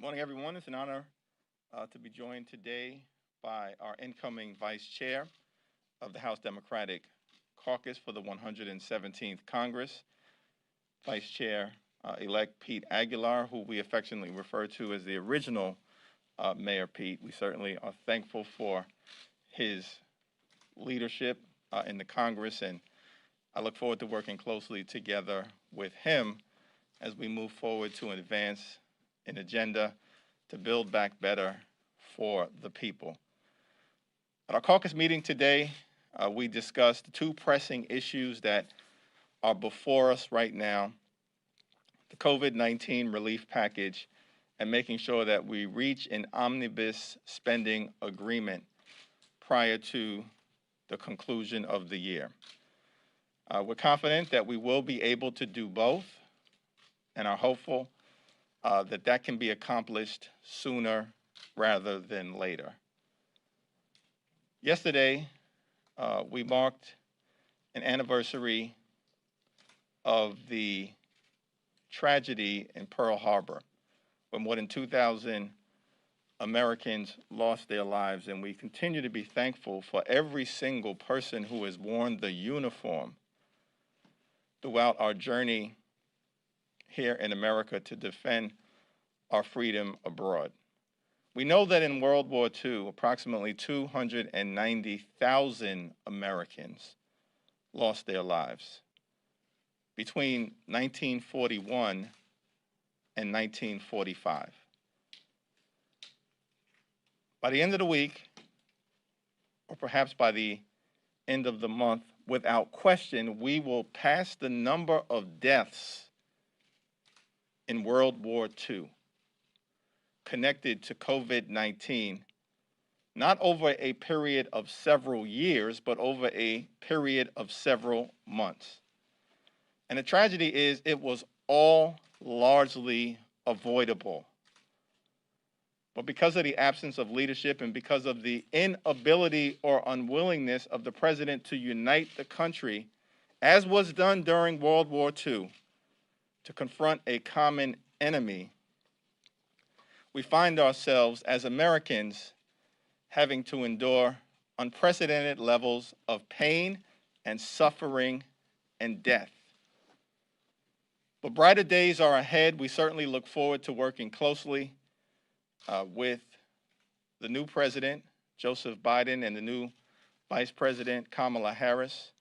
Morning, everyone. It's an honor to be joined today by our incoming Vice Chair of the House Democratic Caucus for the 117th Congress, Vice Chair-elect Pete Aguilar, who we affectionately refer to as the original Mayor Pete. We certainly are thankful for his leadership in the Congress, and I look forward to working closely together with him as we move forward to advance an agenda to build back better for the people. At our caucus meeting today, we discussed two pressing issues that are before us right now: the COVID-19 relief package and making sure that we reach an omnibus spending agreement prior to the conclusion of the year. We're confident that we will be able to do both and are hopeful that can be accomplished sooner rather than later. Yesterday, we marked an anniversary of the tragedy in Pearl Harbor, when more than 2,000 Americans lost their lives, and we continue to be thankful for every single person who has worn the uniform throughout our journey here in America to defend our freedom abroad. We know that in World War II, approximately 290,000 Americans lost their lives between 1941 and 1945. By the end of the week, or perhaps by the end of the month, without question, we will pass the number of deaths in World War II connected to COVID-19, not over a period of several years, but over a period of several months. And the tragedy is it was all largely avoidable. But because of the absence of leadership and because of the inability or unwillingness of the president to unite the country, as was done during World War II, to confront a common enemy, we find ourselves as Americans having to endure unprecedented levels of pain and suffering and death. But brighter days are ahead. We certainly look forward to working closely with the new president, Joseph Biden, and the new Vice President, Kamala Harris,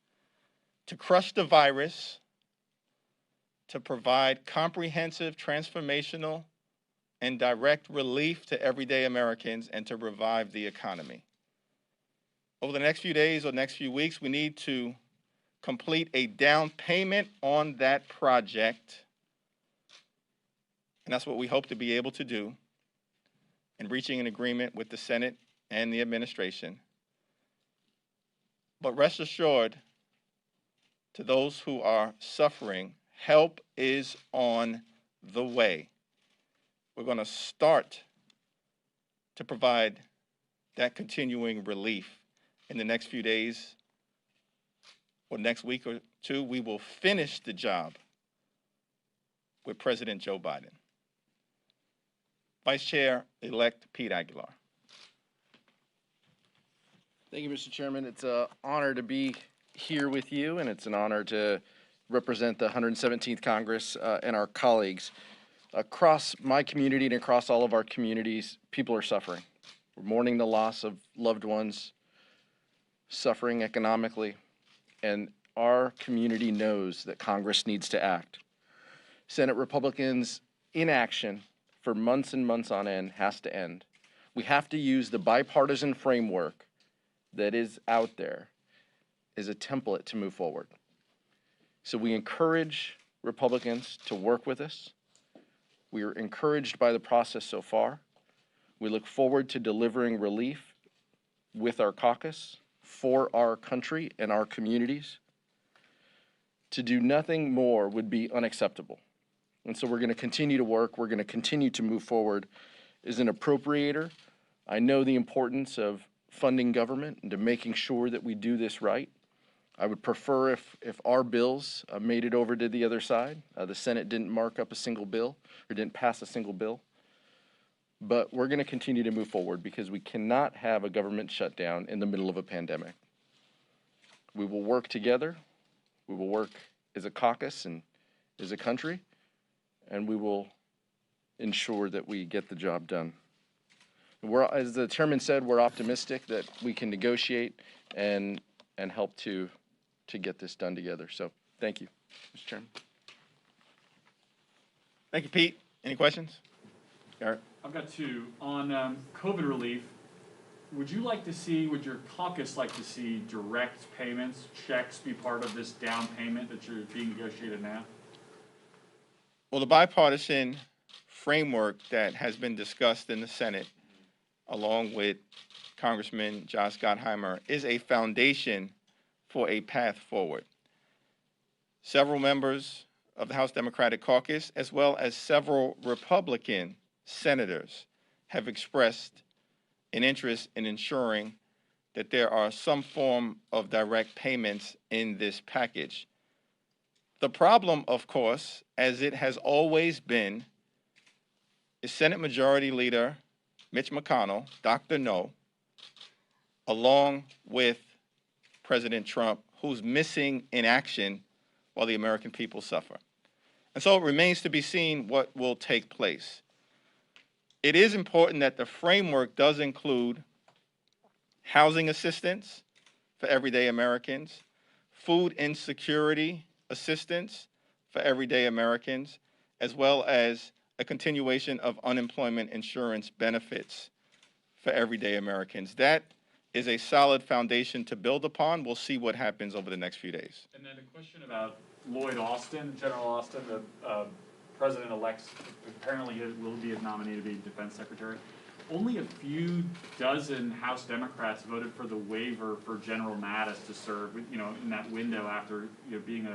to crush the virus, to provide comprehensive, transformational, and direct relief to everyday Americans, and to revive the economy. Over the next few days or next few weeks, we need to complete a down payment on that project, and that's what we hope to be able to do in reaching an agreement with the Senate and the administration. But rest assured, to those who are suffering, help is on the way. We're going to start to provide that continuing relief in the next few days or next week or two. We will finish the job with President Joe Biden. Vice Chair-elect Pete Aguilar. Thank you, Mr. Chairman. It's an honor to be here with you, and it's an honor to represent the 117th Congress and our colleagues. Across my community and across all of our communities, people are suffering. We're mourning the loss of loved ones, suffering economically, and our community knows that Congress needs to act. Senate Republicans' inaction for months and months on end has to end. We have to use the bipartisan framework that is out there as a template to move forward. So we encourage Republicans to work with us. We are encouraged by the process so far. We look forward to delivering relief with our caucus for our country and our communities. To do nothing more would be unacceptable. And so we're going to continue to work. We're going to continue to move forward. As an appropriator, I know the importance of funding government and to making sure that we do this right. I would prefer if our bills made it over to the other side. The Senate didn't mark up a single bill or didn't pass a single bill. but we're going to continue to move forward because we cannot have a government shutdown in the middle of a pandemic. We will work together. We will work as a caucus and as a country, and we will ensure that we get the job done. As the chairman said, we're optimistic that we can negotiate and help to get this done together. So thank you, Mr. Chairman. Thank you, Pete. Any questions? Garrett? I've got two. On COVID relief, would your caucus like to see direct payments, checks be part of this down payment that you're being negotiated now? Well, the bipartisan framework that has been discussed in the Senate, along with Congressman Josh Gottheimer, is a foundation for a path forward. Several members of the House Democratic Caucus, as well as several Republican senators, have expressed an interest in ensuring that there are some form of direct payments in this package. The problem, of course, as it has always been, is Senate Majority Leader Mitch McConnell, Dr. No, along with President Trump, who's missing in action while the American people suffer. And so it remains to be seen what will take place. It is important that the framework does include housing assistance for everyday Americans, food insecurity assistance for everyday Americans, as well as a continuation of unemployment insurance benefits for everyday Americans. That is a solid foundation to build upon. We'll see what happens over the next few days. And then a question about Lloyd Austin, General Austin, the president-elect, apparently will be his nominee to be defense secretary. Only a few dozen House Democrats voted for the waiver for General Mattis to serve, in that window after being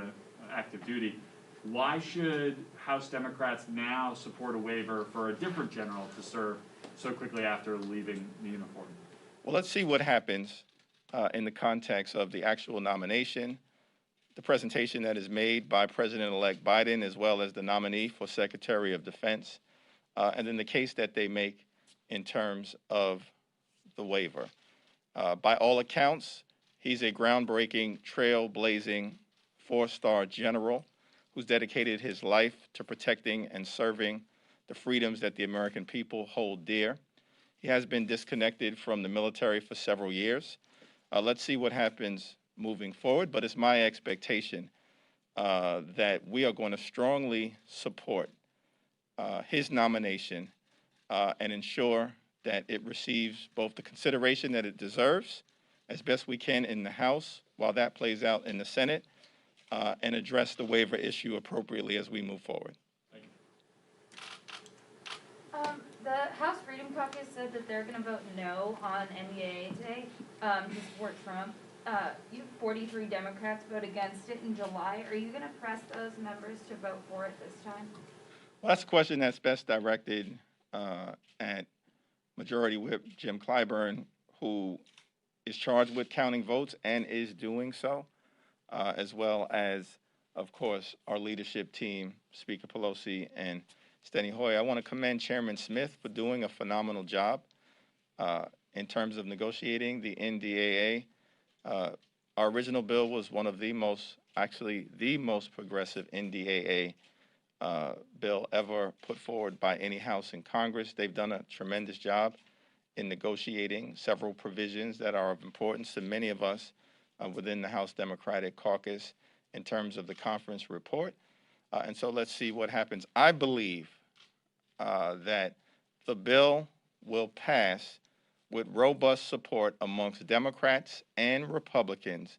active duty. Why should House Democrats now support a waiver for a different general to serve so quickly after leaving the uniform? Well, let's see what happens in the context of the actual nomination, the presentation that is made by President-elect Biden, as well as the nominee for Secretary of Defense, and then the case that they make in terms of the waiver. By all accounts, he's a groundbreaking, trailblazing, four-star general who's dedicated his life to protecting and serving the freedoms that the American people hold dear. He has been disconnected from the military for several years. Let's see what happens moving forward, but it's my expectation that we are going to strongly support his nomination and ensure that it receives both the consideration that it deserves as best we can in the House while that plays out in the Senate, and address the waiver issue appropriately as we move forward. Thank you. The House Freedom Caucus said that they're going to vote no on NDAA today to support Trump. You have 43 Democrats vote against it in July. Are you going to press those members to vote for it this time? Well, that's a question that's best directed at Majority Whip Jim Clyburn, who is charged with counting votes and is doing so, as well as, of course, our leadership team, Speaker Pelosi and Steny Hoyer. I want to commend Chairman Smith for doing a phenomenal job in terms of negotiating the NDAA. Our original bill was one of the most progressive NDAA bill ever put forward by any House in Congress. They've done a tremendous job in negotiating several provisions that are of importance to many of us within the House Democratic Caucus in terms of the conference report. And so let's see what happens. I believe that the bill will pass with robust support amongst Democrats and Republicans,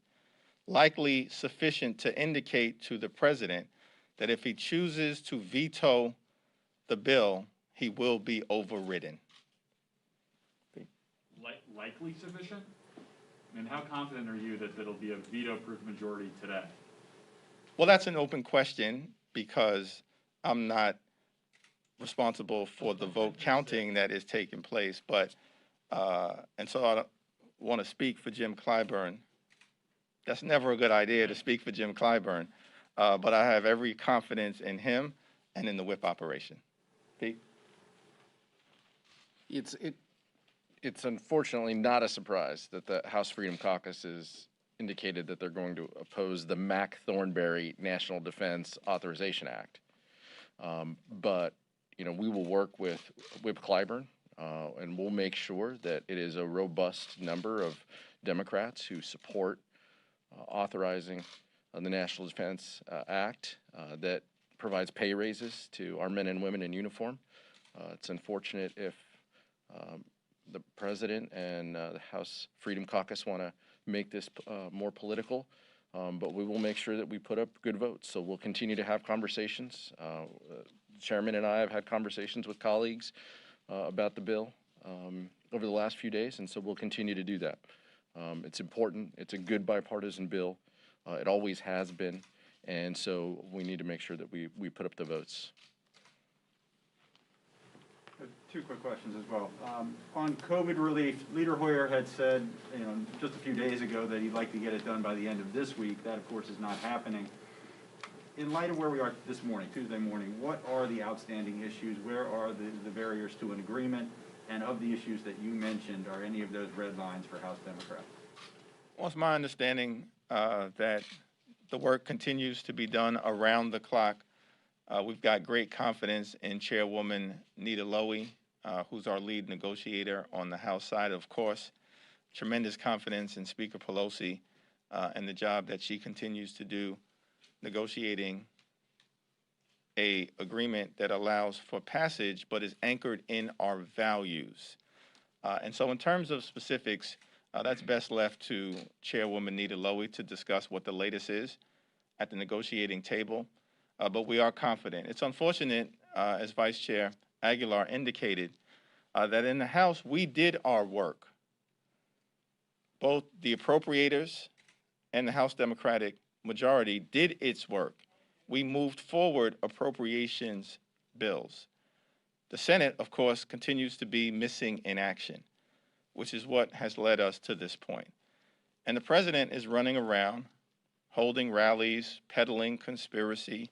likely sufficient to indicate to the president that if he chooses to veto the bill, he will be overridden. Likely sufficient? I mean, how confident are you that it'll be a veto-proof majority today? Well, that's an open question because I'm not responsible for the vote counting that is taking place. But and so I want to speak for Jim Clyburn. That's never a good idea to speak for Jim Clyburn, but I have every confidence in him and in the whip operation. Pete? It's unfortunately not a surprise that the House Freedom Caucus has indicated that they're going to oppose the Mac Thornberry National Defense Authorization Act. But, you know, we will work with Whip Clyburn, and we'll make sure that it is a robust number of Democrats who support authorizing the National Defense Act that provides pay raises to our men and women in uniform. It's unfortunate if the president and the House Freedom Caucus want to make this more political, but we will make sure that we put up good votes. So we'll continue to have conversations. The chairman and I have had conversations with colleagues about the bill over the last few days, and so we'll continue to do that. It's important. It's a good bipartisan bill. It always has been, and so we need to make sure that we put up the votes. Two quick questions as well. On COVID relief, Leader Hoyer had said, just a few days ago that he'd like to get it done by the end of this week. That, of course, is not happening. In light of where we are this morning, Tuesday morning, what are the outstanding issues? Where are the barriers to an agreement? And of the issues that you mentioned, are any of those red lines for House Democrats? Well, it's my understanding that the work continues to be done around the clock. We've got great confidence in Chairwoman Nita Lowey, who's our lead negotiator on the House side, of course. Tremendous confidence in Speaker Pelosi and the job that she continues to do negotiating a agreement that allows for passage but is anchored in our values. And so in terms of specifics, that's best left to Chairwoman Nita Lowey to discuss what the latest is at the negotiating table. But we are confident. It's unfortunate, as Vice Chair Aguilar indicated, that in the House we did our work. Both the appropriators and the House Democratic majority did its work. We moved forward appropriations bills. The Senate, of course, continues to be missing in action, which is what has led us to this point. And the president is running around, holding rallies, peddling conspiracy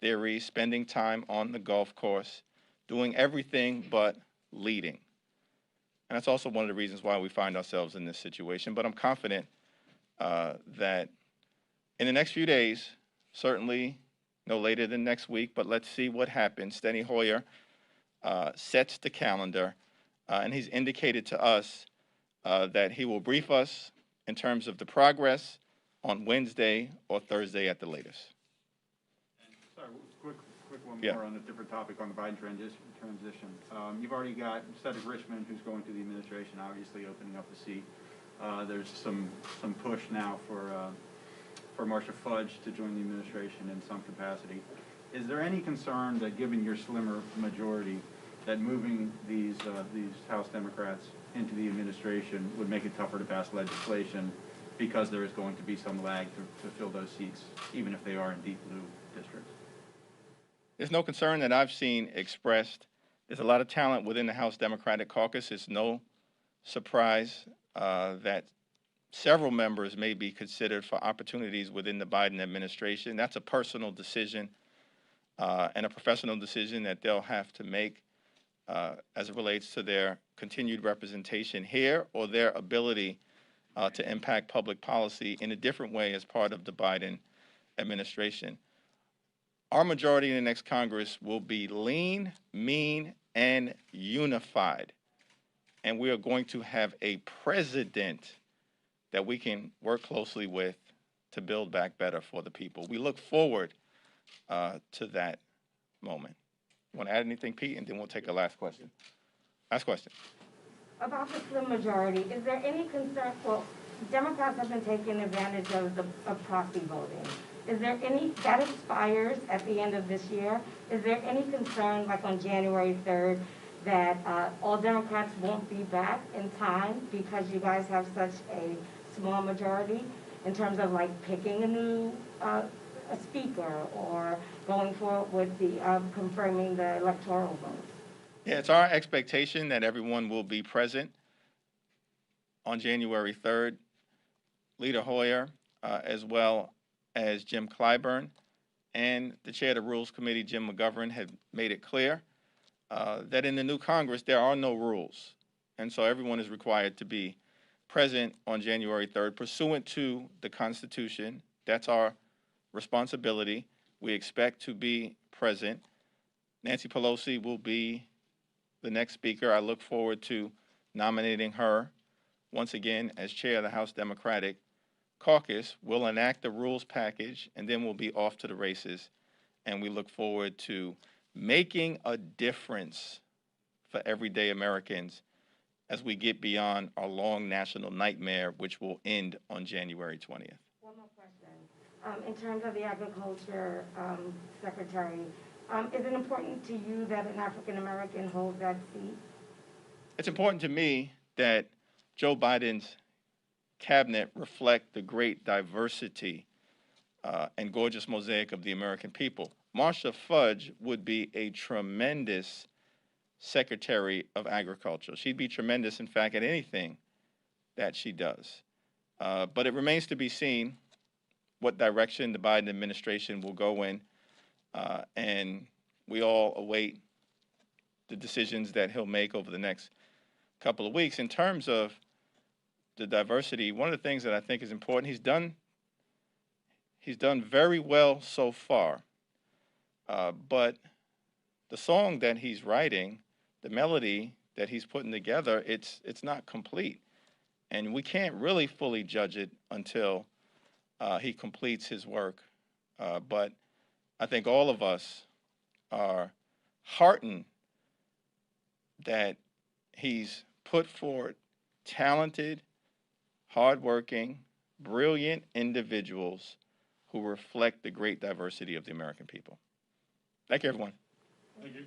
theories, spending time on the golf course, doing everything but leading. And that's also one of the reasons why we find ourselves in this situation. But I'm confident that in the next few days, certainly no later than next week, but let's see what happens. Steny Hoyer sets the calendar, and he's indicated to us that he will brief us in terms of the progress on Wednesday or Thursday at the latest. Sorry, quick one Yeah. more on a different topic on the Biden transition. You've already got Cedric Richmond, who's going to the administration, obviously opening up the seat. There's some push now for Marcia Fudge to join the administration in some capacity. Is there any concern that, given your slimmer majority, that moving these House Democrats into the administration would make it tougher to pass legislation because there is going to be some lag to fill those seats, even if they are in deep blue districts? There's no concern that I've seen expressed. There's a lot of talent within the House Democratic Caucus. It's no surprise that several members may be considered for opportunities within the Biden administration. That's a personal decision and a professional decision that they'll have to make as it relates to their continued representation here or their ability to impact public policy in a different way as part of the Biden administration. Our majority in the next Congress will be lean, mean, and unified. And we are going to have a president that we can work closely with to build back better for the people. We look forward to that moment. You want to add anything, Pete? And then we'll take a last question. Last question. About the slim majority, is there any concern, well, Democrats have been taking advantage of proxy voting. Is there any, that expires at the end of this year, is there any concern, like on January 3rd, that all Democrats won't be back in time because you guys have such a small majority in terms of like picking a new a speaker or going forward with the confirming the electoral votes? Yeah, it's our expectation that everyone will be present on January 3rd. Leader Hoyer, as well as Jim Clyburn, and the chair of the Rules Committee, Jim McGovern, have made it clear that in the new Congress there are no rules, and so everyone is required to be present on January 3rd, pursuant to the Constitution. That's our responsibility. We expect to be present. Nancy Pelosi will be the next speaker. I look forward to nominating her once again as chair of the House Democratic Caucus. We'll enact the rules package, and then we'll be off to the races. And we look forward to making a difference for everyday Americans as we get beyond our long national nightmare, which will end on January 20th. One more question. In terms of the agriculture secretary, is it important to you that an African-American holds that seat? It's important to me that Joe Biden's cabinet reflect the great diversity and gorgeous mosaic of the American people. Marsha Fudge would be a tremendous Secretary of Agriculture. She'd be tremendous, in fact, at anything that she does. But it remains to be seen what direction the Biden administration will go in, and we all await the decisions that he'll make over the next couple of weeks. In terms of the diversity, one of the things that I think is important, he's done very well so far, but the song that he's writing, the melody that he's putting together, it's not complete, and we can't really fully judge it until he completes his work. But I think all of us are heartened that he's put forward talented, hardworking, brilliant individuals who reflect the great diversity of the American people. Thank you, everyone. Thank you.